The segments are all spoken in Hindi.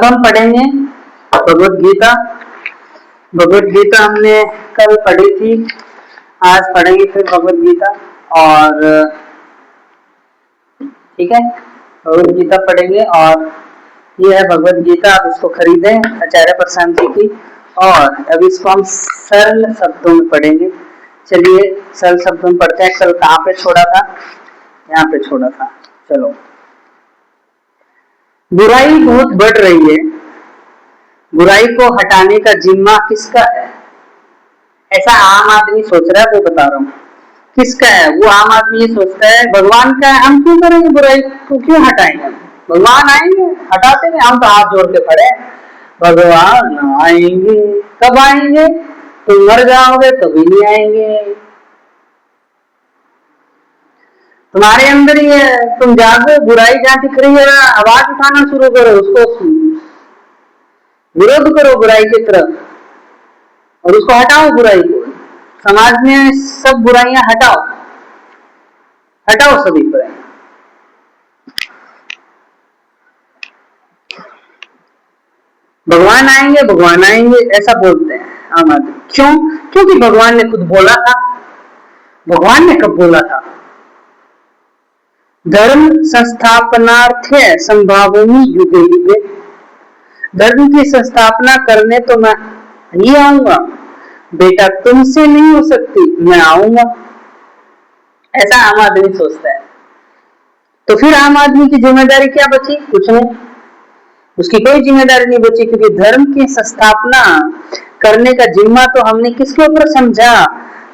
अब हम पढ़ेंगे भगवत गीता। भगवत गीता हमने कल पढ़ी थी, आज पढ़ेंगे फिर भगवत गीता। और ठीक है, भगवत गीता पढ़ेंगे और ये है भगवत गीता। आप इसको खरीदें आचार्य प्रशांत जी की। और अब इसको हम सरल शब्दों में पढ़ेंगे। चलिए सरल शब्दों में पढ़ते हैं। कल कहाँ पे छोड़ा था? यहाँ पे छोड़ा था। चलो, बुराई बहुत बढ़ रही है, बुराई को हटाने का जिम्मा किसका है? ऐसा आम आदमी सोच रहा है, वो बता रहा हूँ किसका है। वो आम आदमी ये सोचता है भगवान का है, हम क्यों करेंगे बुराई को, क्यों हटाएंगे? भगवान आएंगे, हटाते नहीं। हम तो हाथ जोड़ के खड़े, भगवान आएंगे। कब आएंगे? तुम मर जाओगे तभी नहीं आएंगे। तुम्हारे अंदर ही है, तुम जागो, बुराई जहाँ दिख रही है आवाज उठाना शुरू करो, उसको विरोध करो बुराई की तरफ और उसको हटाओ बुराई को। समाज में सब बुराइयां हटाओ, हटाओ सभी बुराइयां। भगवान आएंगे, भगवान आएंगे ऐसा बोलते हैं आम आदमी। क्यों? क्योंकि भगवान ने खुद बोला था। भगवान ने कब बोला था? धर्म संस्थापनार्थ संभावनी युगे युगे। धर्म की संस्थापना करने तो मैं ही आऊंगा, बेटा तुमसे नहीं हो सकती, मैं आऊंगा। ऐसा आम आदमी सोचता है। तो फिर आम आदमी की जिम्मेदारी क्या बची? कुछ नहीं, उसकी कोई जिम्मेदारी नहीं बची, क्योंकि धर्म की संस्थापना करने का जिम्मा तो हमने किसके ऊपर समझा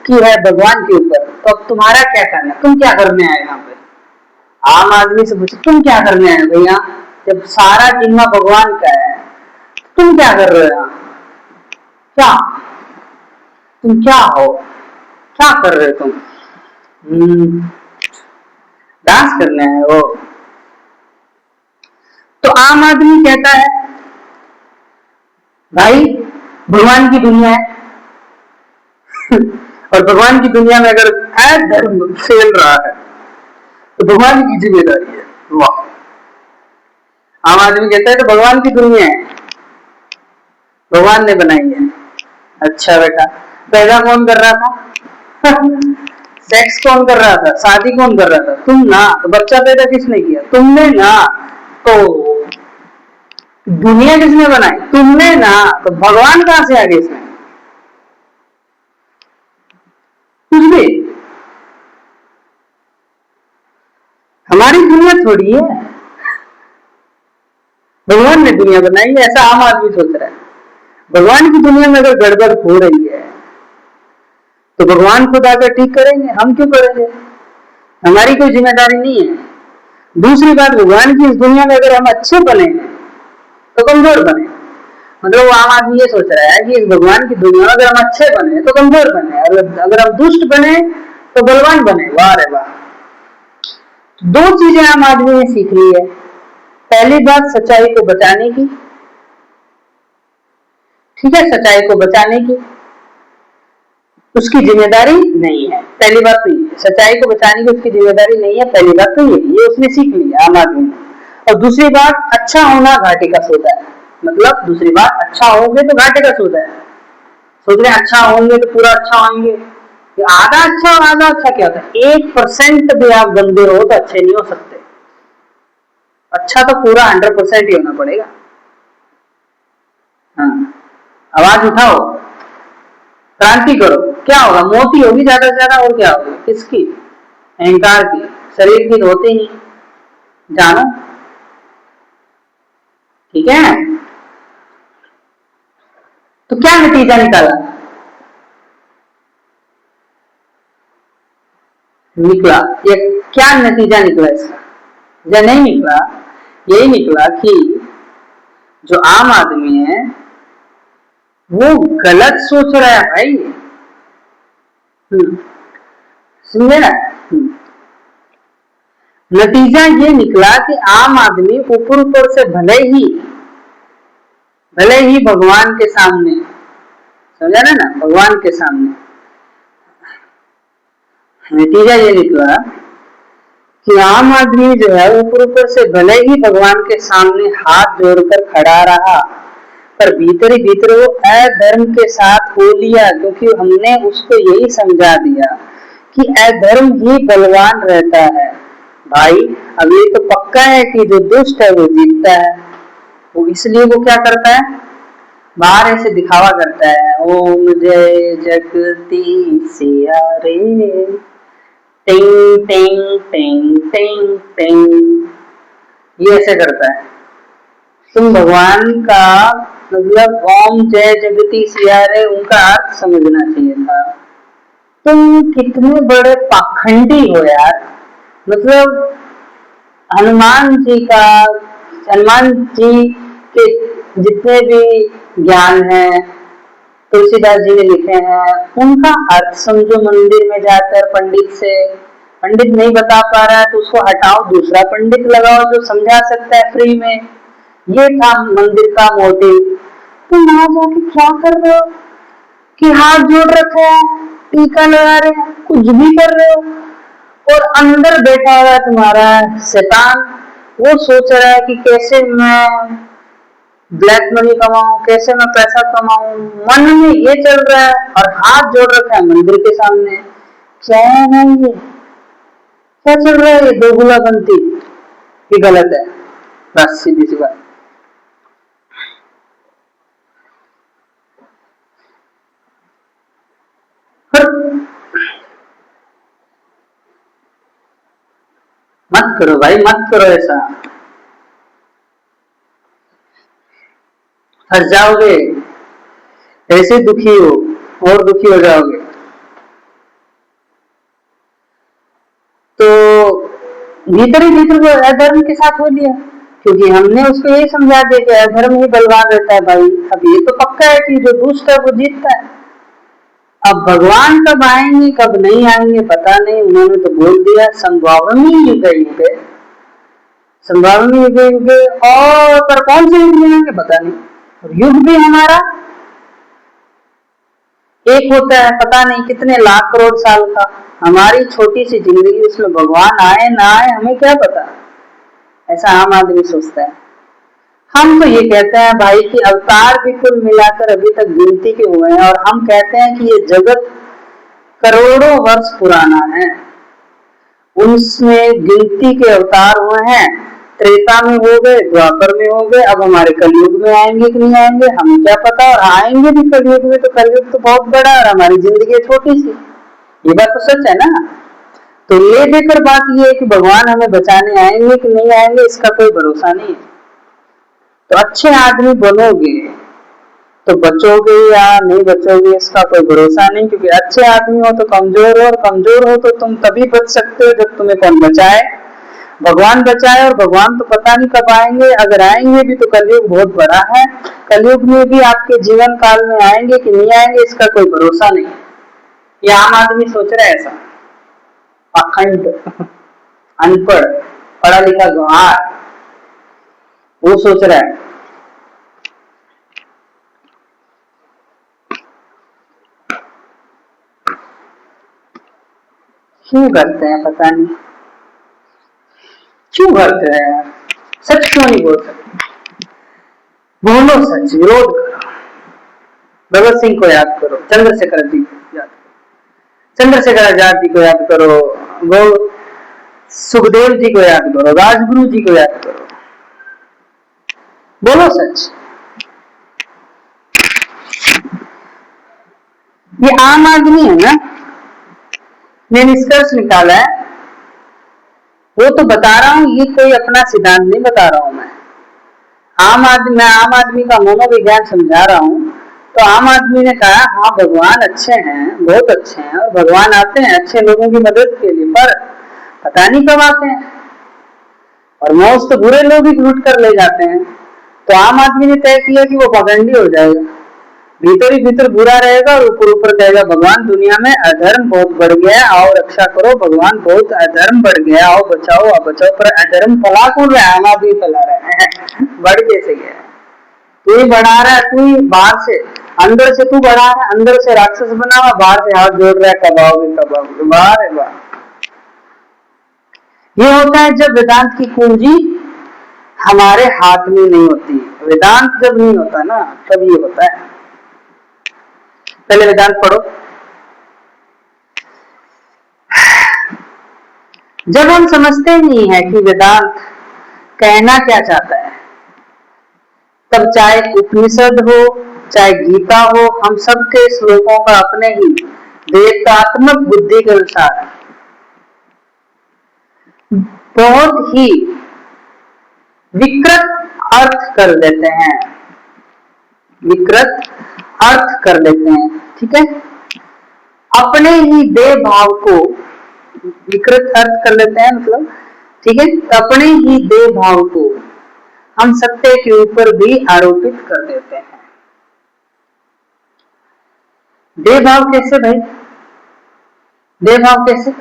कि है? भगवान के ऊपर। तो अब तुम्हारा क्या करना? तुम क्या करने आए यहाँ पे? आम आदमी से पूछो तुम क्या करने आए भैया? जब सारा जिम्मा भगवान का है, तुम क्या कर रहे हो? क्या तुम क्या हो? क्या कर रहे हो तुम? डांस करने आए हो? तो आम आदमी कहता है भाई भगवान की दुनिया है और भगवान की दुनिया में अगर धर्म फैल रहा है तो भगवान की जिम्मेदारी है। वाह! आम आदमी कहता है तो भगवान की दुनिया है, भगवान ने बनाई है। अच्छा बेटा, पैदा कौन कर रहा था? सेक्स कौन कर रहा था? शादी कौन कर रहा था? तुम ना। तो बच्चा पैदा किसने किया? तुमने ना। तो दुनिया किसने बनाई? तुमने ना। तो भगवान कहां से आ गए इसमें? कुछ भी। हमारी दुनिया थोड़ी है, भगवान ने दुनिया बनाई है। ऐसा आम आदमी सोच रहा है। भगवान की दुनिया में अगर गड़बड़ हो रही है तो भगवान खुद आकर ठीक करेंगे, हम क्यों करेंगे? हमारी कोई जिम्मेदारी नहीं है। दूसरी बात, भगवान की इस दुनिया में अगर हम अच्छे बने तो कमजोर बने। मतलब वो आम आदमी ये सोच रहा है कि इस भगवान की दुनिया में अगर हम अच्छे बने तो कमजोर बने, अगर हम दुष्ट बने तो बलवान बने। वाह रे वाह! दो चीजें आम आदमी ने सीख ली है। पहली बात, सच्चाई को बचाने की। ठीक है, सच्चाई को बचाने की उसकी जिम्मेदारी नहीं है। पहली बात तो ये, सच्चाई को बचाने की उसकी जिम्मेदारी नहीं है। पहली बात तो ये उसने सीख ली आम आदमी ने। और दूसरी बात, अच्छा होना घाटे का सौदा है। मतलब दूसरी बात, अच्छा होंगे तो घाटे का सौदा है। सोच रहे अच्छा होंगे तो पूरा अच्छा होंगे, आधा अच्छा और आधा अच्छा क्या होता है? 1% भी आप गंदे हो तो अच्छे नहीं हो सकते। अच्छा तो पूरा 100% ही होना पड़ेगा। हाँ, आवाज उठाओ, क्रांति करो। क्या होगा? मौत ही होगी ज्यादा से ज्यादा। और क्या होगा? किसकी? अहंकार की। शरीर की तो होते ही जानो। ठीक है, तो क्या नतीजा निकाला? निकला ये क्या नतीजा निकला इसका? या नहीं निकला, यही निकला कि जो आम आदमी है वो गलत सोच रहा है भाई। समझे ना? नतीजा ये निकला कि आम आदमी ऊपर ऊपर से भले ही भगवान के सामने, समझा ना, भगवान के सामने नतीजा ये निकला कि आम आदमी जो है ऊपर ऊपर से भले ही भगवान के सामने हाथ जोड़कर खड़ा रहा, पर भीतर ही भीतर वो अधर्म के साथ हो लिया, क्योंकि हमने उसको यही समझा दिया कि अधर्म ही बलवान रहता है। भाई अब ये तो पक्का है कि जो दुष्ट है वो जीतता है। वो इसलिए वो क्या करता है, बाहर ऐसे दिखावा करता है, ओम जय जगदीशिया रे, टिंग टिंग टिंग टिंग टिंग, ये ऐसे करता है। तुम भगवान का मतलब ओम जय जगदीशिया रे उनका अर्थ समझना चाहिए था। तुम कितने बड़े पाखंडी हो यार। मतलब हनुमान जी के जितने भी ज्ञान है तुलसीदास जी ने लिखे हैं, उनका अर्थ समझो। मंदिर में जाकर पंडित नहीं बता पा रहा है तो उसको हटाओ, दूसरा पंडित लगाओ जो समझा सकता है फ्री में। ये था मंदिर का मोटिव। तुम वहां जाके क्या कर रहे हो कि हाथ जोड़ रखे हैं, टीका लगा रहे हैं, कुछ भी कर रहे हो, और अंदर बैठा हुआ तुम्हारा शैतान, वो सोच रहा है कि कैसे मैं ब्लैक मनी कमाऊं, कैसे मैं पैसा कमाऊं, मन में ये चल रहा है और हाथ जोड़ रखा है मंदिर के सामने। क्या है ये, क्या चल रहा है, ये दोगुला बनती, ये गलत है। बस सीधी सी बात। मत करो भाई, मत करो ऐसा, फंस जाओगे, ऐसे दुखी हो और दुखी हो जाओगे। तो भीतर ही भीतर वो अधर्म के साथ हो लिया, क्योंकि हमने उसको यही समझा दिया कि अधर्म ही बलवान रहता है। भाई अब ये तो पक्का है कि जो दुष्ट है वो जीतता है। अब भगवान कब आएंगे कब नहीं आएंगे पता नहीं, उन्होंने तो बोल दिया संभावनी युगे युगे, संभावनी युगे युगे, और पर कौन से युग में आएंगे पता नहीं। और युग भी हमारा एक होता है पता नहीं कितने लाख करोड़ साल का। हमारी छोटी सी जिंदगी, उसमें भगवान आए ना आए हमें क्या पता, ऐसा आम आदमी सोचता है। हम तो ये कहते हैं भाई कि अवतार भी कुल मिलाकर अभी तक गिनती के हुए हैं, और हम कहते हैं कि ये जगत करोड़ों वर्ष पुराना है, उनमें गिनती के अवतार हुए हैं। त्रेता में हो गए, द्वापर में हो गए, अब हमारे कलयुग में आएंगे कि नहीं आएंगे हमें क्या पता, और आएंगे भी कलयुग में तो कलयुग तो बहुत बड़ा है और हमारी जिंदगी छोटी सी। ये बात तो सच है ना। तो ले देकर बात ये है कि भगवान हमें बचाने आएंगे कि नहीं आएंगे इसका कोई भरोसा नहीं है। तो अच्छे आदमी बनोगे तो बचोगे या नहीं बचोगे इसका कोई भरोसा नहीं, क्योंकि अच्छे आदमी हो तो कमजोर हो, और कमजोर हो तो तुम तभी बच सकते हो जब तुम्हें कौन बचाए, भगवान बचाए। और भगवान तो पता नहीं कब आएंगे, अगर आएंगे भी तो कलयुग बहुत बड़ा है, कलयुग में भी आपके जीवन काल में आएंगे कि नहीं आएंगे इसका कोई भरोसा नहीं। ये आम आदमी सोच रहा है ऐसा, पाखंड अनपढ़ पढ़ा लिखा गंवार, वो सोच रहा है। क्यों करते हैं पता नहीं, क्यों करते हैं यार, सच क्यों नहीं बोल सकते, बोलो सच, विरोध करो। भगत सिंह को याद करो, चंद्रशेखर जी को याद करो, चंद्रशेखर आजाद जी को याद करो, वो सुखदेव जी को याद करो, राजगुरु जी को याद करो, बोलो सच। ये आम आदमी है ना, मैं निष्कर्ष निकाला है, वो तो बता रहा हूं, ये कोई अपना सिद्धांत नहीं बता रहा हूं मैं आम आदमी का मनोविज्ञान समझा रहा हूं। तो आम आदमी ने कहा हाँ भगवान अच्छे हैं, बहुत अच्छे हैं, और भगवान आते हैं अच्छे लोगों की मदद के लिए, पर पता नहीं कब आते हैं, और मौत तो बुरे लोग ही लूट कर ले जाते हैं। तो आम आदमी ने तय किया कि वो पाखंडी हो जाएगा, भीतर ही भीतर बुरा रहेगा और ऊपर ऊपर कहेगा भगवान दुनिया में अधर्म बहुत बढ़ गया, आओ रक्षा करो, भगवान बहुत अधर्म बढ़ गया, आओ बचाओ आओ बचाओ। पर अधर्म फैला कौन रहा है, आम आदमी फैला रहा है बढ़ कैसे गया, तू ही बढ़ा रहा है, तू ही बाहर से, अंदर से तू बढ़ा रहा है, अंदर से राक्षस बना हुआ, बाहर से हाथ जोड़ रहा है कब आओगे कब आओगे, बाहर है बाहर। ये होता है जब वेदांत की कुंजी हमारे हाथ में नहीं होती। वेदांत जब नहीं होता ना तब ये होता है। पहले वेदांत पढ़ो। जब हम समझते नहीं है कि वेदांत कहना क्या चाहता है, तब चाहे उपनिषद हो चाहे गीता हो, हम सबके श्लोकों का अपने ही देवतात्मक बुद्धि के अनुसार बहुत ही विकृत अर्थ कर देते हैं, विकृत अर्थ कर देते हैं। ठीक है, अपने ही देह भाव को विकृत अर्थ कर लेते हैं, मतलब ठीक है, अपने ही देह भाव को हम सत्य के ऊपर भी आरोपित कर देते हैं। देह भाव कैसे भाई? देह भाव कैसे?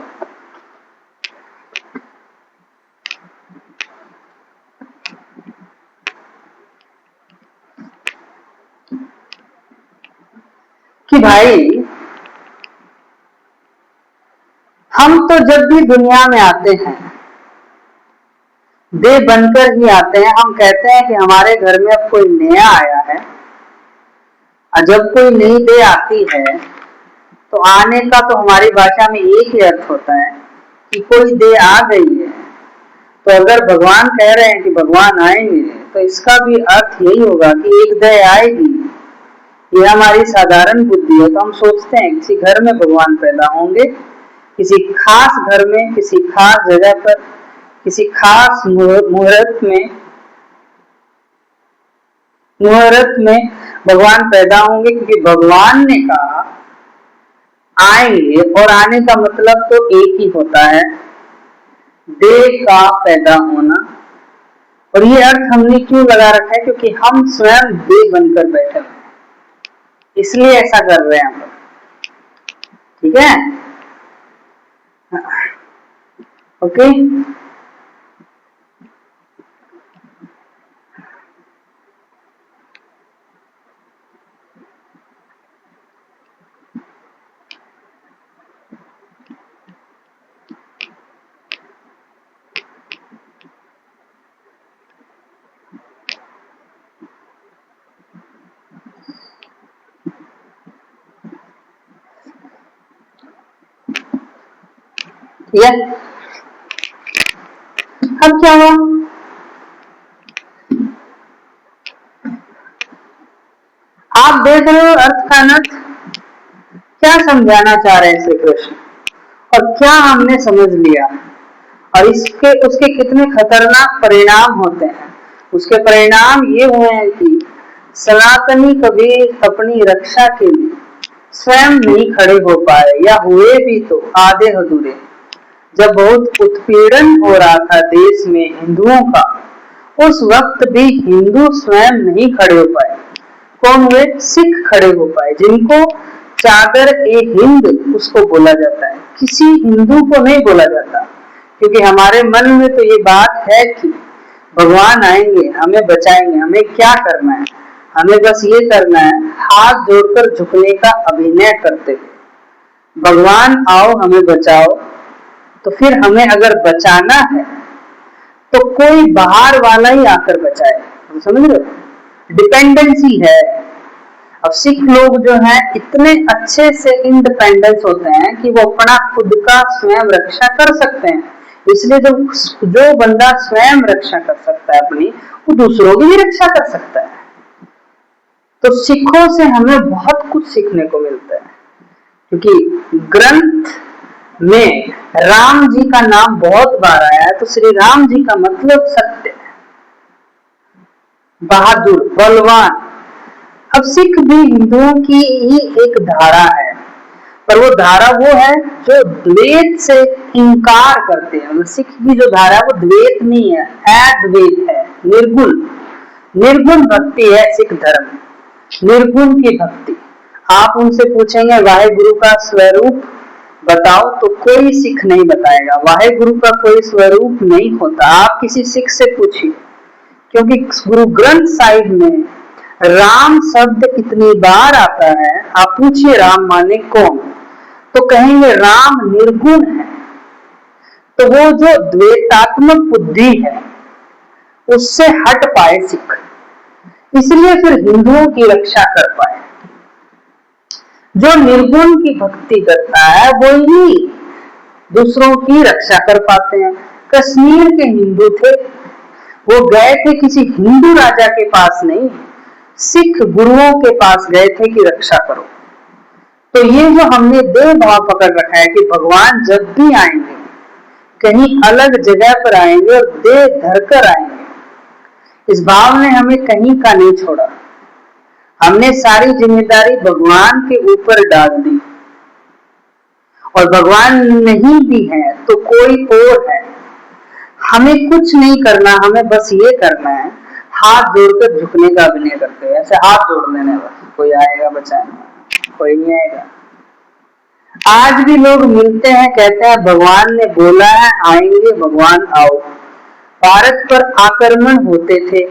कि भाई हम तो जब भी दुनिया में आते हैं देह बनकर ही आते हैं। हम कहते हैं कि हमारे घर में अब कोई नया आया है, और जब कोई नई देह आती है तो आने का तो हमारी भाषा में एक ही अर्थ होता है कि कोई देह आ गई है। तो अगर भगवान कह रहे हैं कि भगवान आएंगे तो इसका भी अर्थ यही होगा कि एक देह आएगी। ये हमारी साधारण बुद्धि है। तो हम सोचते हैं किसी घर में भगवान पैदा होंगे, किसी खास घर में, किसी खास जगह पर, किसी खास मुहूर्त में भगवान पैदा होंगे, क्योंकि भगवान ने कहा आएंगे। और आने का मतलब तो एक ही होता है, देह का पैदा होना। और ये अर्थ हमने क्यों लगा रखा है? क्योंकि हम स्वयं देह बनकर बैठे हैं, इसलिए ऐसा कर रहे हैं हम लोग। ठीक है, ओके। अब क्या हुआ? आप देख रहे हो अर्थ का अनर्थ क्या समझाना चाह रहे हैं श्री कृष्ण, और क्या हमने समझ लिया, और इसके उसके कितने खतरनाक परिणाम होते हैं। उसके परिणाम ये हुए हैं कि सनातनी कबीर अपनी रक्षा के लिए स्वयं नहीं खड़े हो पाए, या हुए भी तो आधे अधूरे। जब बहुत उत्पीड़न हो रहा था देश में हिंदुओं का, उस वक्त भी हिंदू स्वयं नहीं खड़े हो पाए। कौन हुए? सिख खड़े हो पाए, जिनको चादर ए हिंद उसको बोला जाता है। किसी हिंदू को नहीं बोला जाता, क्योंकि हमारे मन में तो ये बात है कि भगवान आएंगे, हमें बचाएंगे। हमें क्या करना है? हमें बस ये करना है, हाथ जोड़कर झुकने का अभिनय करते हुए, भगवान आओ हमें बचाओ। तो फिर हमें अगर बचाना है तो कोई बाहर वाला ही आकर बचाए, समझ रहे हो? डिपेंडेंसी है। अब सिख लोग जो हैं इतने अच्छे से इंडिपेंडेंस होते हैं कि वो अपना खुद का स्वयं रक्षा कर सकते हैं। इसलिए जो बंदा स्वयं रक्षा कर सकता है अपनी, वो दूसरों की भी रक्षा कर सकता है। तो सिखों से हमें बहुत कुछ सीखने को मिलता है, क्योंकि ग्रंथ में राम जी का नाम बहुत बार आया है। तो श्री राम जी का मतलब सत्य, बहादुर, बलवान। अब सिख भी हिंदुओं की ही एक धारा है, पर वो धारा वो है जो द्वैत से इनकार करते हैं। सिख की जो धारा है वो द्वैत नहीं है, अद्वैत है, निर्गुण भक्ति है सिख धर्म, निर्गुण की भक्ति। आप उनसे पूछेंगे वाहेगुरु का स्वरूप बताओ, तो कोई सिख नहीं बताएगा। वाहेगुरु का कोई स्वरूप नहीं होता। आप किसी सिख से पूछिए, क्योंकि गुरु ग्रंथ साहिब में राम शब्द इतनी बार आता है। आप पूछिए राम माने कौन, तो कहेंगे राम निर्गुण है। तो वो जो द्वैतात्मक बुद्धि है उससे हट पाए सिख, इसलिए फिर हिंदुओं की रक्षा कर पाए। जो निर्गुण की भक्ति करता है वो ही दूसरों की रक्षा कर पाते हैं। कश्मीर के हिंदू थे, वो गए थे किसी हिंदू राजा के पास नहीं, सिख गुरुओं के पास गए थे कि रक्षा करो। तो ये जो हमने देह भाव पकड़ रखा है कि भगवान जब भी आएंगे कहीं अलग जगह पर आएंगे और देह धरकर आएंगे, इस भाव ने हमें कहीं का नहीं छोड़ा। हमने सारी जिम्मेदारी भगवान के ऊपर डाल दी, और भगवान नहीं भी है तो कोई और है। हमें कुछ नहीं करना, हमें बस ये करना है हाथ जोड़कर झुकने का अभिनय करते हैं। ऐसे हाथ जोड़ लेने, बस कोई आएगा बचाने, कोई नहीं आएगा। आज भी लोग मिलते हैं, कहते हैं भगवान ने बोला है आएंगे, भगवान आओ। भारत पर आक्रमण होते थे,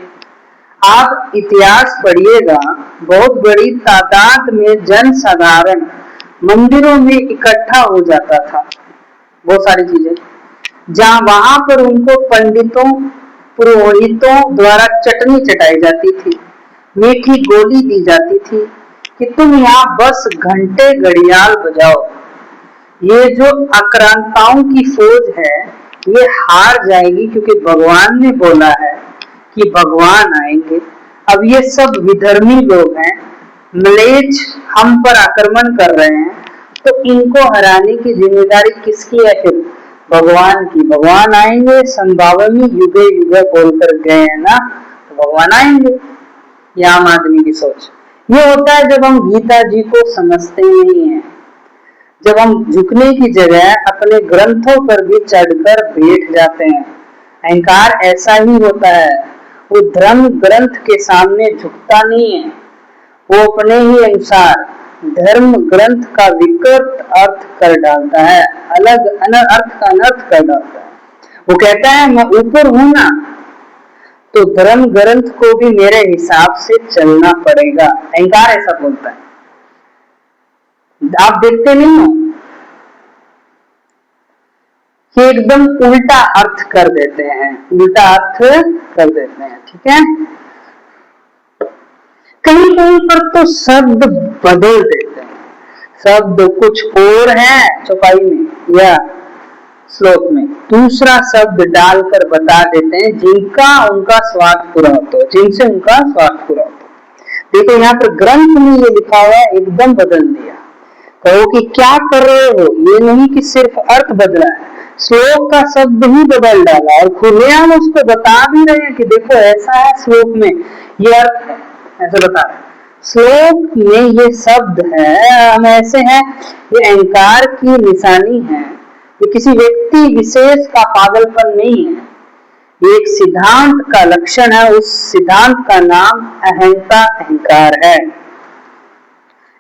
आप इतिहास पढ़िएगा, बहुत बड़ी तादाद में जन साधारण मंदिरों में इकट्ठा हो जाता था। बहुत सारी चीजें जहां वहां पर उनको पंडितों पुरोहितों द्वारा चटनी चटाई जाती थी, मीठी गोली दी जाती थी कि तुम यहाँ बस घंटे घड़ियाल बजाओ। ये जो आक्रांताओं की फौज है ये हार जाएगी, क्योंकि भगवान ने बोला है कि भगवान आएंगे। अब ये सब विधर्मी लोग हैं, मलेच्छ हम पर आक्रमण कर रहे हैं, तो इनको हराने की जिम्मेदारी किसकी है? फिर भगवान की। भगवान आएंगे, संभावमी युगे युगे बोलकर गए हैं ना, तो भगवान आएंगे। ये आम आदमी की सोच। ये होता है जब हम गीता जी को समझते नहीं है, जब हम झुकने की जगह अपने ग्रंथों पर भी चढ़कर बैठ जाते हैं। अहंकार ऐसा ही होता है, वो धर्म ग्रंथ के सामने झुकता नहीं है, वो अपने ही अनुसार धर्म ग्रंथ का विकृत अर्थ कर डालता है, अलग अर्थ का अनर्थ कर डालता है। वो कहता है मैं ऊपर हूं ना, तो धर्म ग्रंथ को भी मेरे हिसाब से चलना पड़ेगा। अहंकार ऐसा बोलता है। आप देखते नहीं हो कि एकदम उल्टा अर्थ कर देते हैं, उल्टा अर्थ कर देते हैं, ठीक है। कहीं कहीं पर तो शब्द बदल देते हैं, शब्द कुछ और है चौपाई में या श्लोक में, दूसरा शब्द डालकर बता देते हैं जिनका उनका स्वार्थ पूरा होता है, जिनसे उनका स्वार्थ पूरा होता है। देखो यहाँ पर ग्रंथ में ये लिखा हुआ है, एकदम बदल दिया। कहो कि क्या कर रहे हो, ये नहीं कि सिर्फ अर्थ बदला है, श्लोक का शब्द ही बदल डाला और खुलेआम उसको बता भी रहे हैं कि देखो ऐसा है, श्लोक में ये अर्थ है, ऐसे बता रहे। श्लोक में ये शब्द है, हम ऐसे हैं, ये अहंकार की निशानी है, ये किसी व्यक्ति विशेष का पागलपन नहीं है, ये एक सिद्धांत का लक्षण है। उस सिद्धांत का नाम अहंता अहंकार है।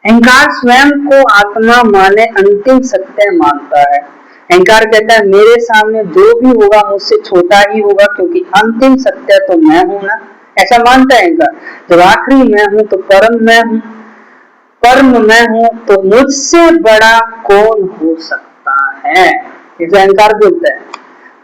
अहंकार स्वयं को आत्मा माने अंतिम सत्य मानता है। अहंकार कहता है मेरे सामने जो भी होगा मुझसे छोटा ही होगा, क्योंकि अंतिम सत्य तो मैं हूं ना, ऐसा मानता है अहंकार। जब आखिरी मैं हूं तो परम मैं हूं, परम मैं हूं तो मुझसे बड़ा कौन हो सकता है, इसे अहंकार बोलता है।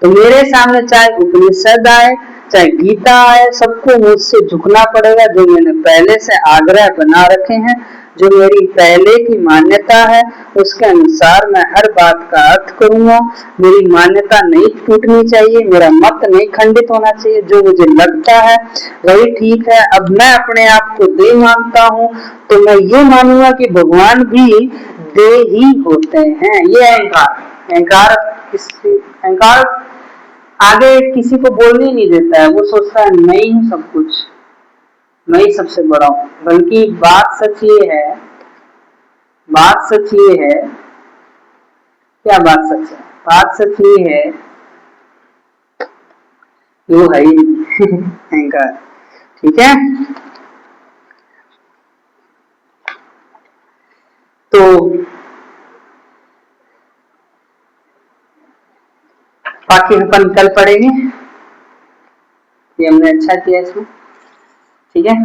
तो मेरे सामने चाहे उपनिषद आए, चाहे गीता आए, सबको मुझसे झुकना पड़ेगा। जो मैंने पहले से आग्रह बना रखे हैं, जो मेरी पहले की मान्यता है, उसके अनुसार मैं हर बात का अर्थ करूंगा। मेरी मान्यता नहीं टूटनी चाहिए, मेरा मत नहीं खंडित होना चाहिए। जो मुझे लगता है वही ठीक है। अब मैं अपने आप को देह मानता हूं, तो मैं ये मानूंगा कि भगवान भी देह ही होते हैं। ये अहंकार अहंकार आगे किसी को बोलने नहीं देता है। वो सोचता है मैं ही हूं सब कुछ, मैं ही सबसे बड़ा हूं। बल्कि बात सच ये है, क्या बात सच है? बात सच ये है वो है ही अहंकार, ठीक है। तो बाकी अपन कल पढ़ेंगे, ये हमने अच्छा किया इसमें, ठीक है।